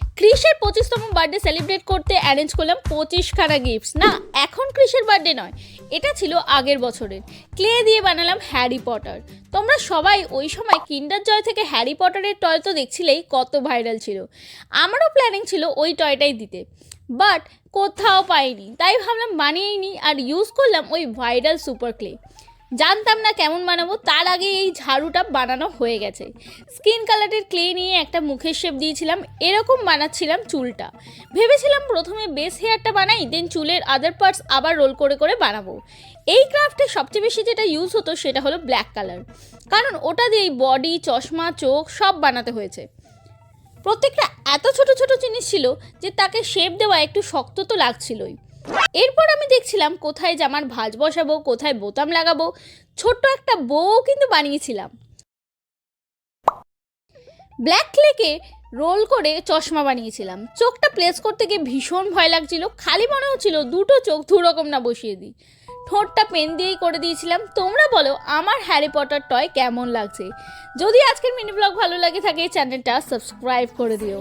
ক্রিসের 25তম birthday celebrate করতে arrange করলাম 25খানা gifts. না, এখন ক্রিসের বার্থডে নয়, এটা ছিল আগের বছরের। ক্লে দিয়ে বানালাম হ্যারি পটার। তোমরা সবাই ওই সময় কিন্ডার জয় থেকে হ্যারি পটারের টয় তো দেখছিলেই কত ভাইরাল ছিল। আমারও প্ল্যানিং ছিল ওই টয়টাই দিতে, বাট কোথাও পাইনি, তাই ভাবলাম বানিয়েই নিই আর ইউজ করলাম ওই ভাইরাল সুপার ক্লে। জানতাম না কেমন বানাবো, তার আগে এই ঝাড়ুটা বানানো হয়ে গেছে। স্কিন কালারের ক্লে নিয়ে একটা মুখের শেপ দিয়েছিলাম, এরকম বানাচ্ছিলাম চুলটা। ভেবেছিলাম প্রথমে বেস হেয়ারটা বানাই, দেন চুলের আদার পার্টস আবার রোল করে করে বানাবো। এই ক্রাফটে সবচেয়ে বেশি যেটা ইউজ হতো সেটা হলো ব্ল্যাক কালার, কারণ ওটা দিয়েই বডি, চশমা, চোখ সব বানাতে হয়েছে। প্রত্যেকটা এত ছোট ছোট জিনিস ছিল যে তাকে শেপ দেওয়া একটু শক্ত তো লাগছিলই। এরপর আমি দেখছিলাম কোথায় জামার ভাঁজ বসাবো, কোথায় বোতাম লাগাবো। ছোট্ট একটা বউ কিন্তু বানিয়েছিলাম। ব্ল্যাক ক্লেকে রোল করে চশমা বানিয়েছিলাম। চোখটা প্লেস করতে গিয়ে ভীষণ ভয় লাগছিল, খালি মনে হচ্ছিল দুটো চোখ দুরকম না বসিয়ে দিই। ঠোঁটটা পেন দিয়েই করে দিয়েছিলাম। তোমরা বলো আমার হ্যারি পটার টয় কেমন লাগছে। যদি আজকের মিনি ব্লগ ভালো লাগে থাকে চ্যানেলটা সাবস্ক্রাইব করে দিও।